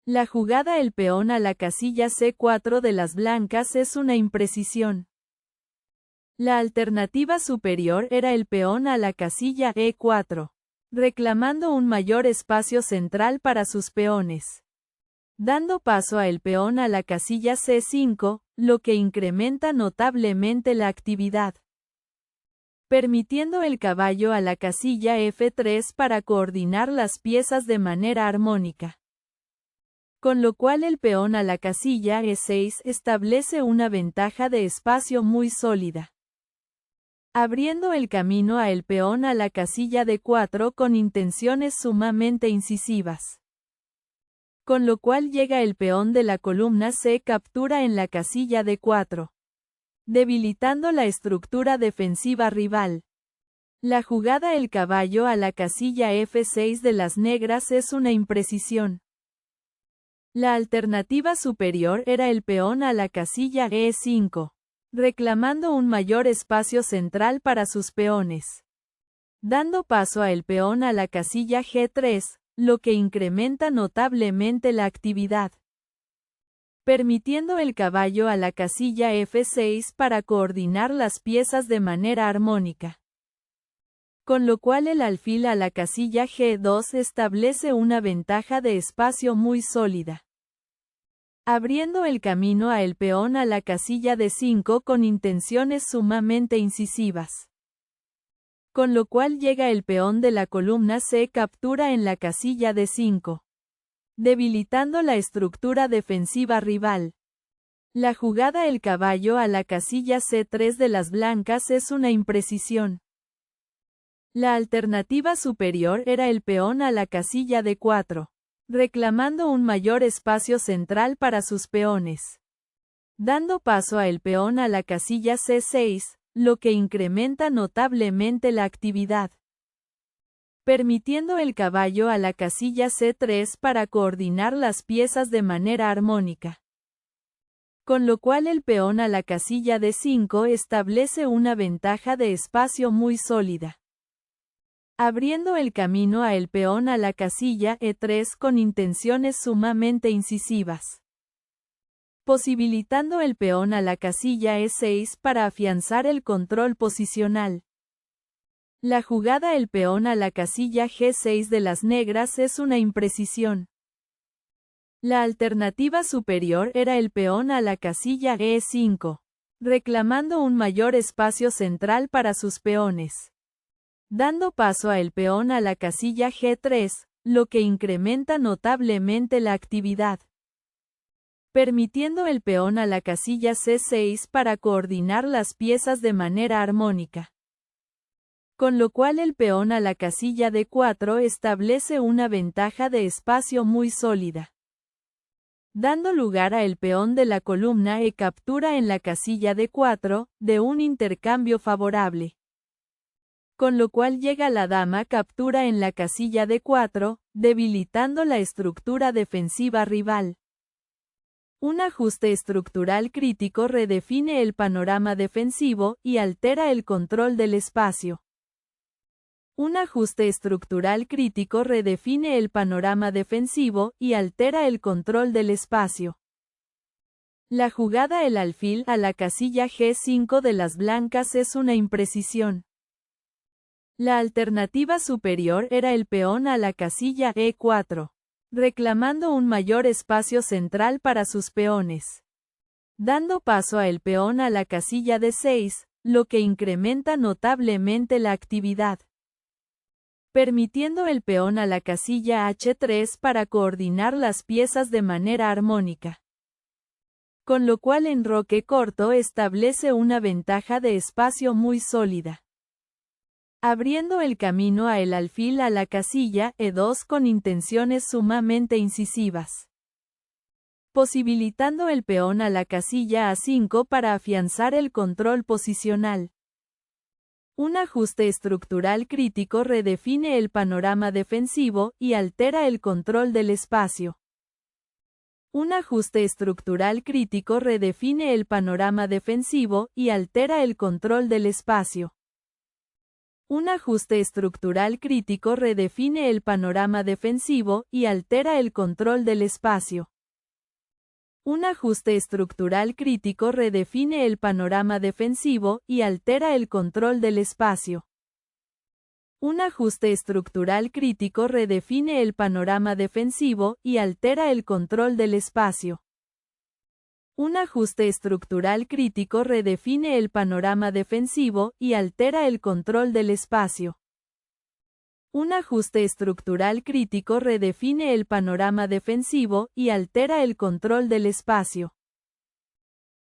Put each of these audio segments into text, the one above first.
La jugada el peón a la casilla C4 de las blancas es una imprecisión. La alternativa superior era el peón a la casilla E4, reclamando un mayor espacio central para sus peones. Dando paso a el peón a la casilla C5, lo que incrementa notablemente la actividad. Permitiendo el caballo a la casilla F3 para coordinar las piezas de manera armónica. Con lo cual el peón a la casilla E6 establece una ventaja de espacio muy sólida. Abriendo el camino a el peón a la casilla D4 con intenciones sumamente incisivas. Con lo cual llega el peón de la columna C captura en la casilla D4. Debilitando la estructura defensiva rival. La jugada el caballo a la casilla F6 de las negras es una imprecisión. La alternativa superior era el peón a la casilla E5, reclamando un mayor espacio central para sus peones. Dando paso a el peón a la casilla G3, lo que incrementa notablemente la actividad. Permitiendo el caballo a la casilla F6 para coordinar las piezas de manera armónica. Con lo cual el alfil a la casilla G2 establece una ventaja de espacio muy sólida. Abriendo el camino a el peón a la casilla D5 con intenciones sumamente incisivas. Con lo cual llega el peón de la columna C captura en la casilla D5. Debilitando la estructura defensiva rival. La jugada el caballo a la casilla C3 de las blancas es una imprecisión. La alternativa superior era el peón a la casilla D4, reclamando un mayor espacio central para sus peones. Dando paso a el peón a la casilla C6, lo que incrementa notablemente la actividad. Permitiendo el caballo a la casilla C3 para coordinar las piezas de manera armónica. Con lo cual el peón a la casilla D5 establece una ventaja de espacio muy sólida. Abriendo el camino a el peón a la casilla E3 con intenciones sumamente incisivas. Posibilitando el peón a la casilla E6 para afianzar el control posicional. La jugada el peón a la casilla G6 de las negras es una imprecisión. La alternativa superior era el peón a la casilla E5, reclamando un mayor espacio central para sus peones. Dando paso a el peón a la casilla G3, lo que incrementa notablemente la actividad. Permitiendo el peón a la casilla C6 para coordinar las piezas de manera armónica. Con lo cual el peón a la casilla D4 establece una ventaja de espacio muy sólida. Dando lugar a el peón de la columna E captura en la casilla D4, de un intercambio favorable. Con lo cual llega la dama captura en la casilla D4, debilitando la estructura defensiva rival. Un ajuste estructural crítico redefine el panorama defensivo y altera el control del espacio. Un ajuste estructural crítico redefine el panorama defensivo y altera el control del espacio. La jugada el alfil a la casilla G5 de las blancas es una imprecisión. La alternativa superior era el peón a la casilla E4, reclamando un mayor espacio central para sus peones. Dando paso a el peón a la casilla D6, lo que incrementa notablemente la actividad. Permitiendo el peón a la casilla H3 para coordinar las piezas de manera armónica. Con lo cual enroque corto establece una ventaja de espacio muy sólida. Abriendo el camino a el alfil a la casilla E2 con intenciones sumamente incisivas. Posibilitando el peón a la casilla A5 para afianzar el control posicional. Un ajuste estructural crítico redefine el panorama defensivo y altera el control del espacio. Un ajuste estructural crítico redefine el panorama defensivo y altera el control del espacio. Un ajuste estructural crítico redefine el panorama defensivo y altera el control del espacio. Un ajuste estructural crítico redefine el panorama defensivo y altera el control del espacio. Un ajuste estructural crítico redefine el panorama defensivo y altera el control del espacio. Un ajuste estructural crítico redefine el panorama defensivo y altera el control del espacio. Un ajuste estructural crítico redefine el panorama defensivo y altera el control del espacio.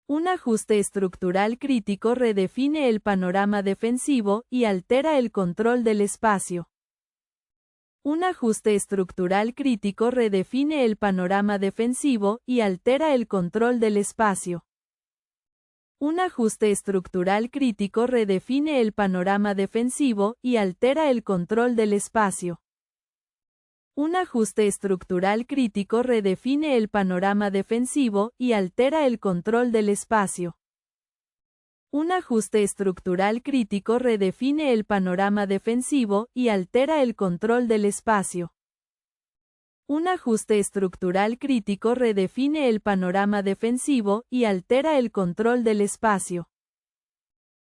Un ajuste estructural crítico redefine el panorama defensivo y altera el control del espacio. Un ajuste estructural crítico redefine el panorama defensivo y altera el control del espacio. Un ajuste estructural crítico redefine el panorama defensivo y altera el control del espacio. Un ajuste estructural crítico redefine el panorama defensivo y altera el control del espacio. Un ajuste estructural crítico redefine el panorama defensivo y altera el control del espacio. Un ajuste estructural crítico redefine el panorama defensivo y altera el control del espacio.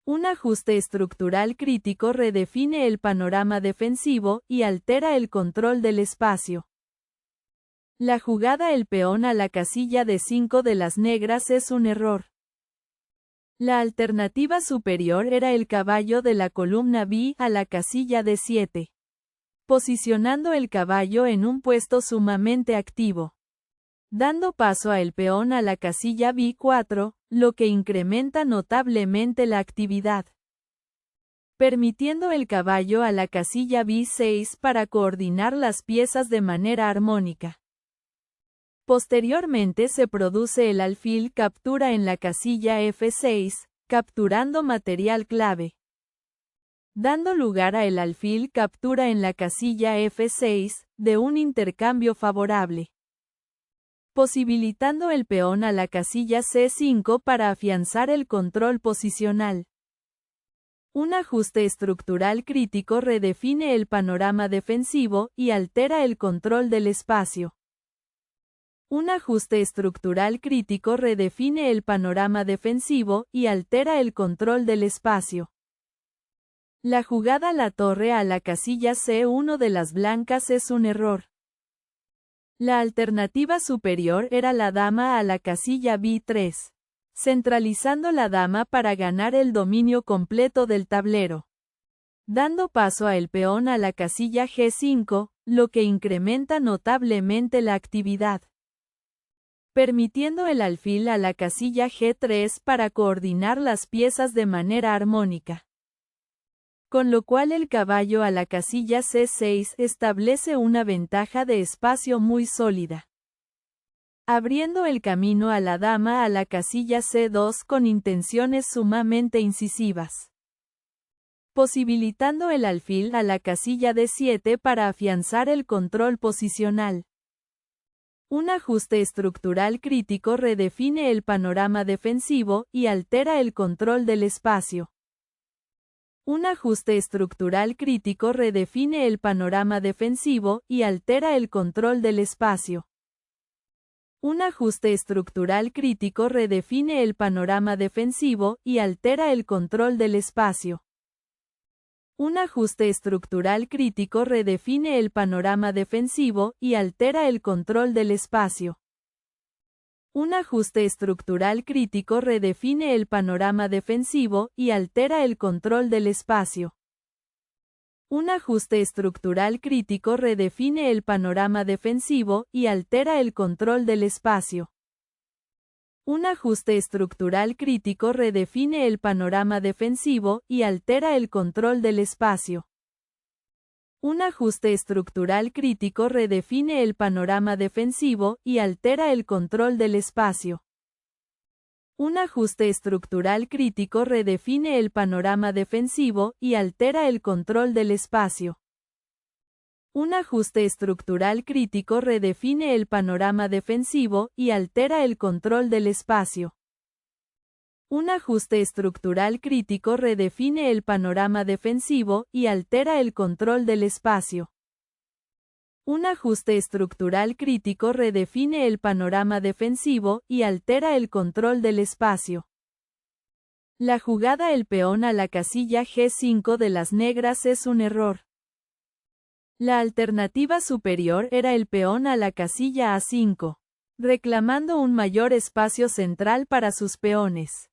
Un ajuste estructural crítico redefine el panorama defensivo y altera el control del espacio. La jugada el peón a la casilla de 5 de las negras es un error. La alternativa superior era el caballo de la columna B a la casilla de 7, posicionando el caballo en un puesto sumamente activo, dando paso a el peón a la casilla B4, lo que incrementa notablemente la actividad, permitiendo el caballo a la casilla B6 para coordinar las piezas de manera armónica. Posteriormente se produce el alfil captura en la casilla F6, capturando material clave, dando lugar a el alfil captura en la casilla F6, de un intercambio favorable, posibilitando el peón a la casilla C5 para afianzar el control posicional. Un ajuste estructural crítico redefine el panorama defensivo y altera el control del espacio. Un ajuste estructural crítico redefine el panorama defensivo y altera el control del espacio. La jugada la torre a la casilla C1 de las blancas es un error. La alternativa superior era la dama a la casilla B3, centralizando la dama para ganar el dominio completo del tablero, dando paso a el peón a la casilla G5, lo que incrementa notablemente la actividad, permitiendo el alfil a la casilla G3 para coordinar las piezas de manera armónica, con lo cual el caballo a la casilla C6 establece una ventaja de espacio muy sólida, abriendo el camino a la dama a la casilla C2 con intenciones sumamente incisivas, posibilitando el alfil a la casilla D7 para afianzar el control posicional. Un ajuste estructural crítico redefine el panorama defensivo y altera el control del espacio. Un ajuste estructural crítico redefine el panorama defensivo y altera el control del espacio. Un ajuste estructural crítico redefine el panorama defensivo y altera el control del espacio. Un ajuste estructural crítico redefine el panorama defensivo y altera el control del espacio. Un ajuste estructural crítico redefine el panorama defensivo y altera el control del espacio. Un ajuste estructural crítico redefine el panorama defensivo y altera el control del espacio. Un ajuste estructural crítico redefine el panorama defensivo y altera el control del espacio. Un ajuste estructural crítico redefine el panorama defensivo y altera el control del espacio. Un ajuste estructural crítico redefine el panorama defensivo y altera el control del espacio. Un ajuste estructural crítico redefine el panorama defensivo y altera el control del espacio. Un ajuste estructural crítico redefine el panorama defensivo y altera el control del espacio. Un ajuste estructural crítico redefine el panorama defensivo y altera el control del espacio. La jugada el peón a la casilla G5 de las negras es un error. La alternativa superior era el peón a la casilla A5, reclamando un mayor espacio central para sus peones.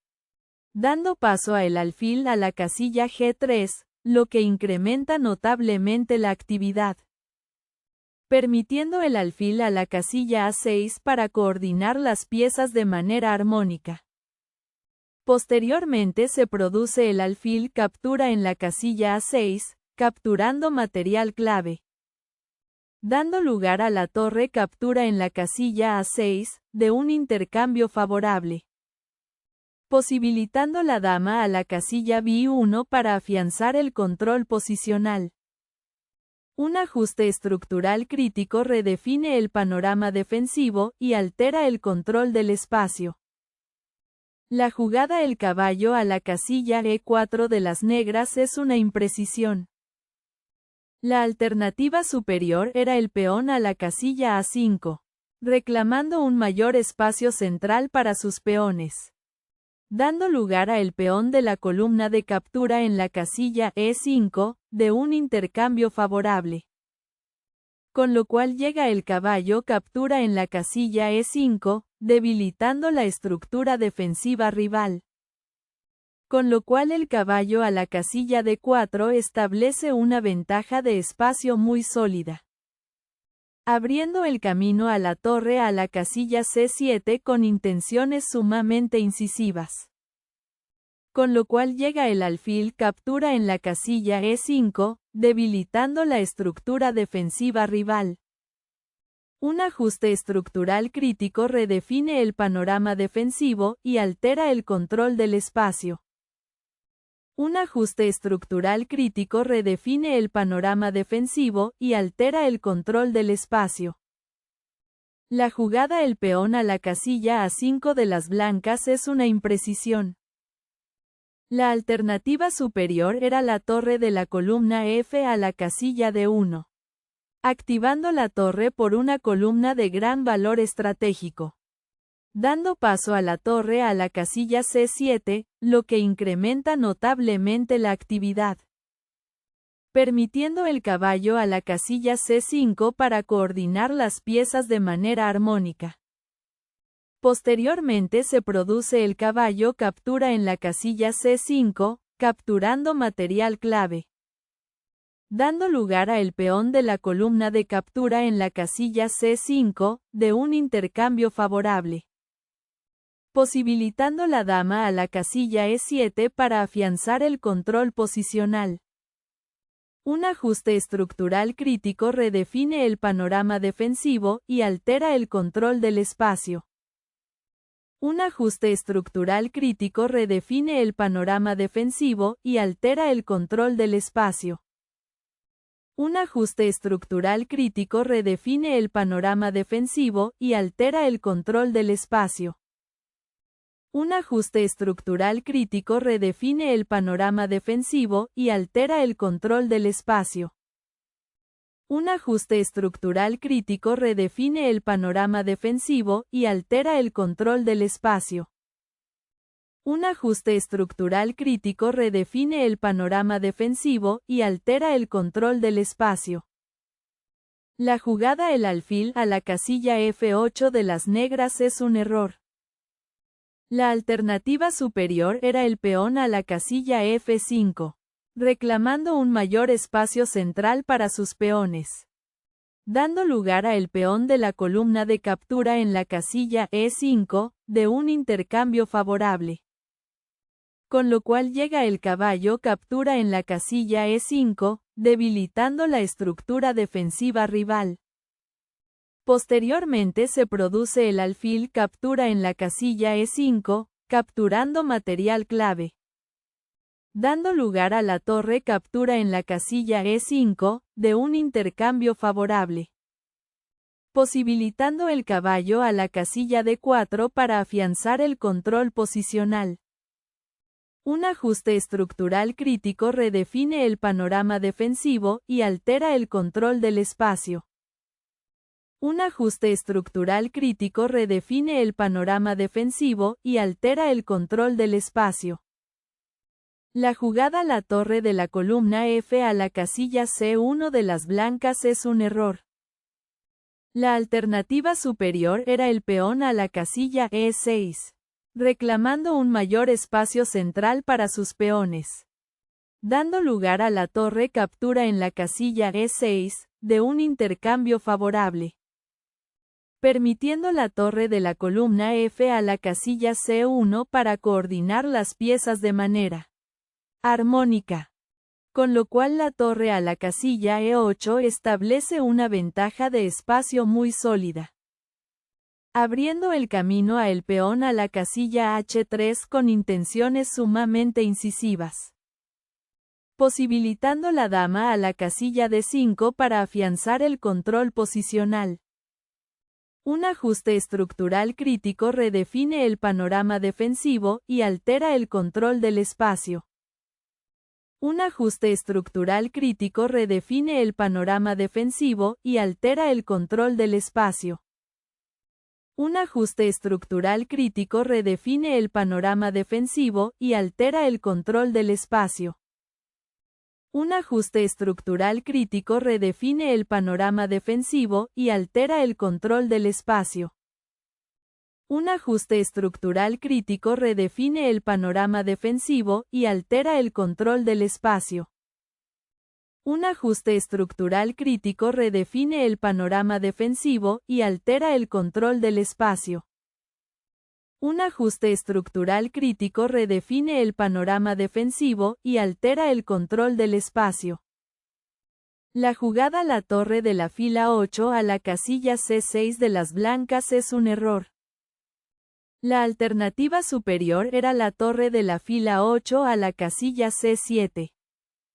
Dando paso a el alfil a la casilla G3, lo que incrementa notablemente la actividad. Permitiendo el alfil a la casilla A6 para coordinar las piezas de manera armónica. Posteriormente se produce el alfil captura en la casilla A6, capturando material clave. Dando lugar a la torre captura en la casilla A6, de un intercambio favorable. Posibilitando la dama a la casilla B1 para afianzar el control posicional. Un ajuste estructural crítico redefine el panorama defensivo y altera el control del espacio. La jugada el caballo a la casilla E4 de las negras es una imprecisión. La alternativa superior era el peón a la casilla A5, reclamando un mayor espacio central para sus peones. Dando lugar a el peón de la columna de captura en la casilla E5, de un intercambio favorable. Con lo cual llega el caballo captura en la casilla E5, debilitando la estructura defensiva rival. Con lo cual el caballo a la casilla D4 establece una ventaja de espacio muy sólida. Abriendo el camino a la torre a la casilla C7 con intenciones sumamente incisivas. Con lo cual llega el alfil captura en la casilla E5, debilitando la estructura defensiva rival. Un ajuste estructural crítico redefine el panorama defensivo y altera el control del espacio. Un ajuste estructural crítico redefine el panorama defensivo y altera el control del espacio. La jugada el peón a la casilla A5 de las blancas es una imprecisión. La alternativa superior era la torre de la columna F a la casilla D1. Activando la torre por una columna de gran valor estratégico. Dando paso a la torre a la casilla C7, lo que incrementa notablemente la actividad. Permitiendo el caballo a la casilla C5 para coordinar las piezas de manera armónica. Posteriormente se produce el caballo captura en la casilla C5, capturando material clave. Dando lugar a el peón de la columna de captura en la casilla C5, de un intercambio favorable. Posibilitando la dama a la casilla E7 para afianzar el control posicional. Un ajuste estructural crítico redefine el panorama defensivo y altera el control del espacio. Un ajuste estructural crítico redefine el panorama defensivo y altera el control del espacio. Un ajuste estructural crítico redefine el panorama defensivo y altera el control del espacio. Un ajuste estructural crítico redefine el panorama defensivo y altera el control del espacio. Un ajuste estructural crítico redefine el panorama defensivo y altera el control del espacio. Un ajuste estructural crítico redefine el panorama defensivo y altera el control del espacio. La jugada el alfil a la casilla F8 de las negras es un error. La alternativa superior era el peón a la casilla F5, reclamando un mayor espacio central para sus peones. Dando lugar a el peón de la columna de captura en la casilla E5, de un intercambio favorable. Con lo cual llega el caballo captura en la casilla E5, debilitando la estructura defensiva rival. Posteriormente se produce el alfil captura en la casilla E5, capturando material clave. Dando lugar a la torre captura en la casilla E5, de un intercambio favorable. Posibilitando el caballo a la casilla D4 para afianzar el control posicional. Un ajuste estructural crítico redefine el panorama defensivo y altera el control del espacio. Un ajuste estructural crítico redefine el panorama defensivo y altera el control del espacio. La jugada a la torre de la columna F a la casilla C1 de las blancas es un error. La alternativa superior era el peón a la casilla E6, reclamando un mayor espacio central para sus peones, dando lugar a la torre captura en la casilla E6, de un intercambio favorable, permitiendo la torre de la columna F a la casilla C1 para coordinar las piezas de manera armónica, con lo cual la torre a la casilla E8 establece una ventaja de espacio muy sólida, abriendo el camino a el peón a la casilla H3 con intenciones sumamente incisivas, posibilitando la dama a la casilla D5 para afianzar el control posicional. Un ajuste estructural crítico redefine el panorama defensivo y altera el control del espacio. Un ajuste estructural crítico redefine el panorama defensivo y altera el control del espacio. Un ajuste estructural crítico redefine el panorama defensivo y altera el control del espacio. Un ajuste estructural crítico redefine el panorama defensivo y altera el control del espacio. Un ajuste estructural crítico redefine el panorama defensivo y altera el control del espacio. Un ajuste estructural crítico redefine el panorama defensivo y altera el control del espacio. Un ajuste estructural crítico redefine el panorama defensivo y altera el control del espacio. La jugada a la torre de la fila 8 a la casilla C6 de las blancas es un error. La alternativa superior era la torre de la fila 8 a la casilla C7,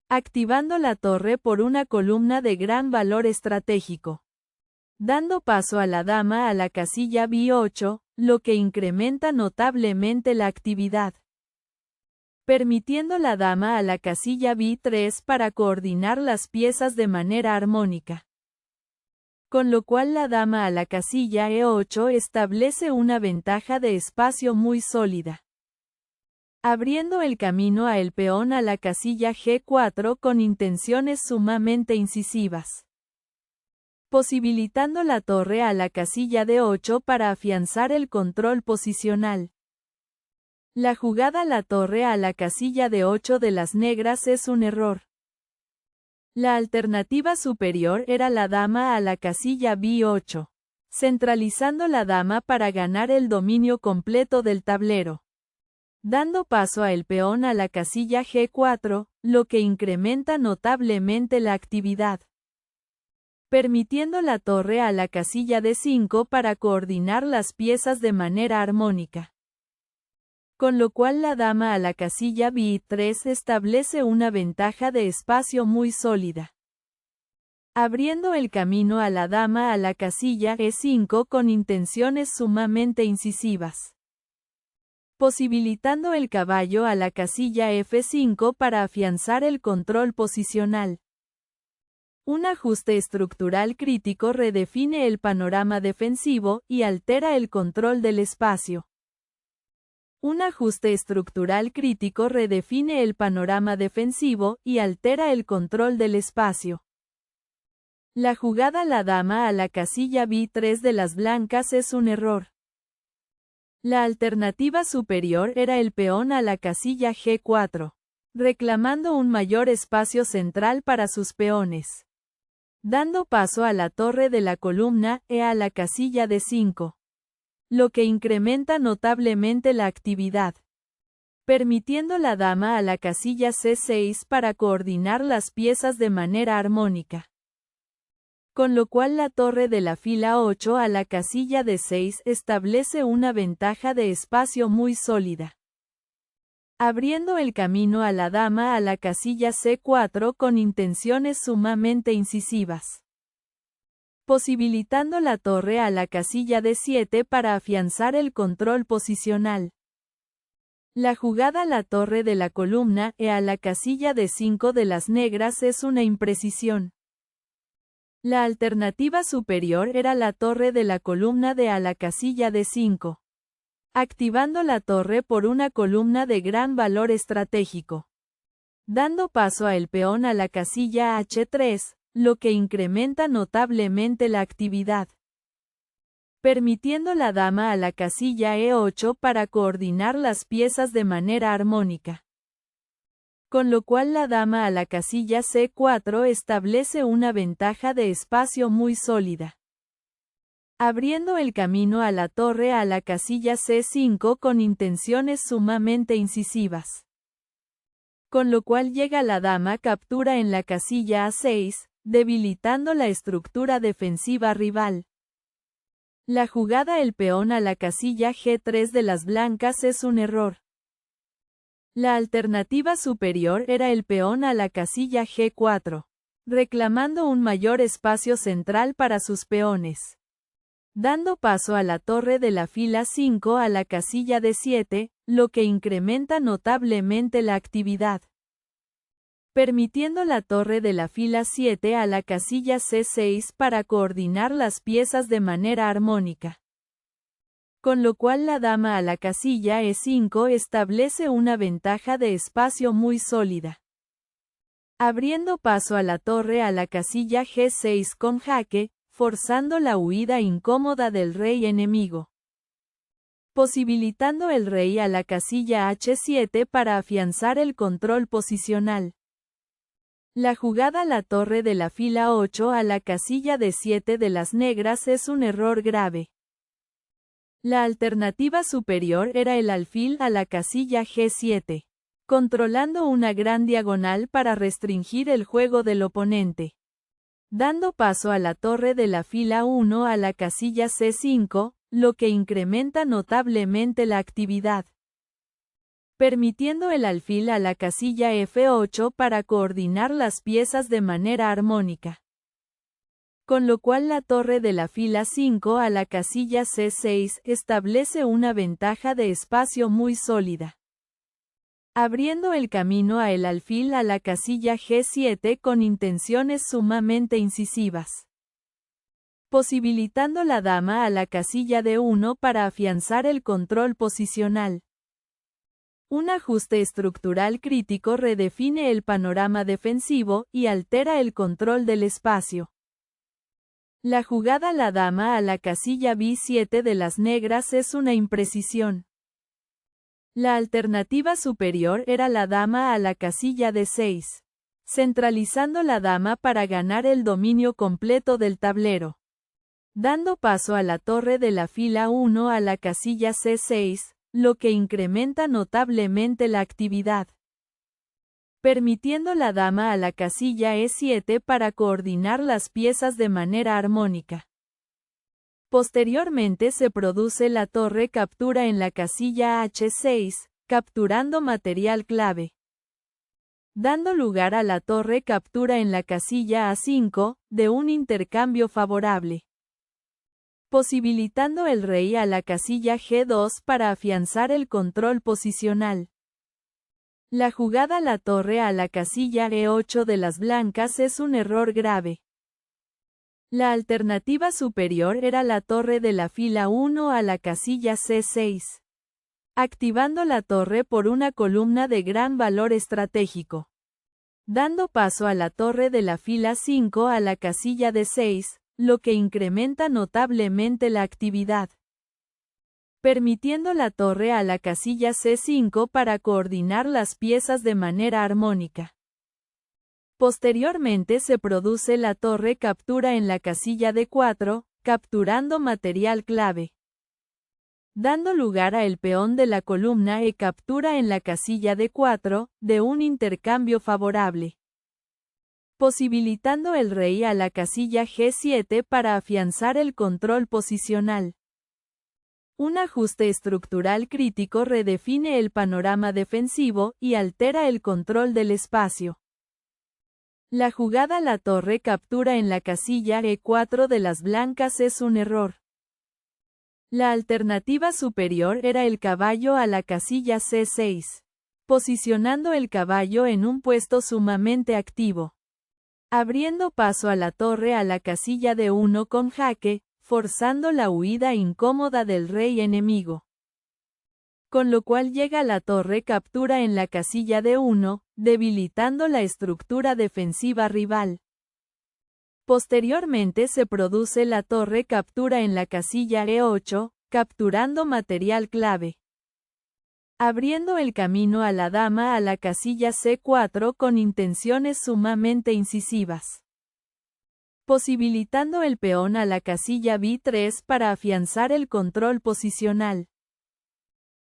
activando la torre por una columna de gran valor estratégico, dando paso a la dama a la casilla B8, lo que incrementa notablemente la actividad, permitiendo la dama a la casilla B3 para coordinar las piezas de manera armónica, con lo cual la dama a la casilla E8 establece una ventaja de espacio muy sólida, abriendo el camino a el peón a la casilla G4 con intenciones sumamente incisivas, posibilitando la torre a la casilla D8 para afianzar el control posicional. La jugada a la torre a la casilla D8 de las negras es un error. La alternativa superior era la dama a la casilla B8, centralizando la dama para ganar el dominio completo del tablero, dando paso a el peón a la casilla G4, lo que incrementa notablemente la actividad, permitiendo la torre a la casilla D5 para coordinar las piezas de manera armónica, con lo cual la dama a la casilla B3 establece una ventaja de espacio muy sólida, abriendo el camino a la dama a la casilla E5 con intenciones sumamente incisivas, posibilitando el caballo a la casilla F5 para afianzar el control posicional. Un ajuste estructural crítico redefine el panorama defensivo y altera el control del espacio. Un ajuste estructural crítico redefine el panorama defensivo y altera el control del espacio. La jugada a la dama a la casilla B3 de las blancas es un error. La alternativa superior era el peón a la casilla G4, reclamando un mayor espacio central para sus peones, dando paso a la torre de la columna E a la casilla D5, lo que incrementa notablemente la actividad, permitiendo la dama a la casilla C6 para coordinar las piezas de manera armónica, con lo cual la torre de la fila 8 a la casilla D6 establece una ventaja de espacio muy sólida, abriendo el camino a la dama a la casilla C4 con intenciones sumamente incisivas, posibilitando la torre a la casilla D7 para afianzar el control posicional. La jugada la torre de la columna E a la casilla D5 de las negras es una imprecisión. La alternativa superior era la torre de la columna D a la casilla D5, activando la torre por una columna de gran valor estratégico, dando paso al peón a la casilla H3, lo que incrementa notablemente la actividad, permitiendo la dama a la casilla E8 para coordinar las piezas de manera armónica. Con lo cual la dama a la casilla C4 establece una ventaja de espacio muy sólida, abriendo el camino a la torre a la casilla C5 con intenciones sumamente incisivas. Con lo cual llega la dama captura en la casilla A6, debilitando la estructura defensiva rival. La jugada el peón a la casilla G3 de las blancas es un error. La alternativa superior era el peón a la casilla G4, reclamando un mayor espacio central para sus peones, dando paso a la torre de la fila 5 a la casilla D7, lo que incrementa notablemente la actividad, permitiendo la torre de la fila 7 a la casilla C6 para coordinar las piezas de manera armónica. Con lo cual la dama a la casilla E5 establece una ventaja de espacio muy sólida, abriendo paso a la torre a la casilla G6 con jaque, forzando la huida incómoda del rey enemigo, posibilitando el rey a la casilla H7 para afianzar el control posicional. La jugada la torre de la fila 8 a la casilla D7 de las negras es un error grave. La alternativa superior era el alfil a la casilla G7, controlando una gran diagonal para restringir el juego del oponente, dando paso a la torre de la fila 1 a la casilla C5, lo que incrementa notablemente la actividad, permitiendo el alfil a la casilla F8 para coordinar las piezas de manera armónica. Con lo cual la torre de la fila 5 a la casilla C6 establece una ventaja de espacio muy sólida, abriendo el camino a el alfil a la casilla G7 con intenciones sumamente incisivas, posibilitando la dama a la casilla D1 para afianzar el control posicional. Un ajuste estructural crítico redefine el panorama defensivo y altera el control del espacio. La jugada la dama a la casilla B7 de las negras es una imprecisión. La alternativa superior era la dama a la casilla D6, centralizando la dama para ganar el dominio completo del tablero, dando paso a la torre de la fila 1 a la casilla C6, lo que incrementa notablemente la actividad, permitiendo la dama a la casilla E7 para coordinar las piezas de manera armónica. Posteriormente se produce la torre captura en la casilla H6, capturando material clave, dando lugar a la torre captura en la casilla A5, de un intercambio favorable, posibilitando el rey a la casilla G2 para afianzar el control posicional. La jugada la torre a la casilla E8 de las blancas es un error grave. La alternativa superior era la torre de la fila 1 a la casilla C6, activando la torre por una columna de gran valor estratégico, dando paso a la torre de la fila 5 a la casilla D6, lo que incrementa notablemente la actividad, permitiendo la torre a la casilla C5 para coordinar las piezas de manera armónica. Posteriormente se produce la torre captura en la casilla D4, capturando material clave, dando lugar a el peón de la columna E captura en la casilla D4, de un intercambio favorable, posibilitando el rey a la casilla G7 para afianzar el control posicional. Un ajuste estructural crítico redefine el panorama defensivo y altera el control del espacio. La jugada la torre captura en la casilla E4 de las blancas es un error. La alternativa superior era el caballo a la casilla C6, posicionando el caballo en un puesto sumamente activo, abriendo paso a la torre a la casilla D1 con jaque, forzando la huida incómoda del rey enemigo. Con lo cual llega la torre captura en la casilla D1, debilitando la estructura defensiva rival. Posteriormente se produce la torre captura en la casilla E8, capturando material clave, abriendo el camino a la dama a la casilla C4 con intenciones sumamente incisivas, posibilitando el peón a la casilla B3 para afianzar el control posicional.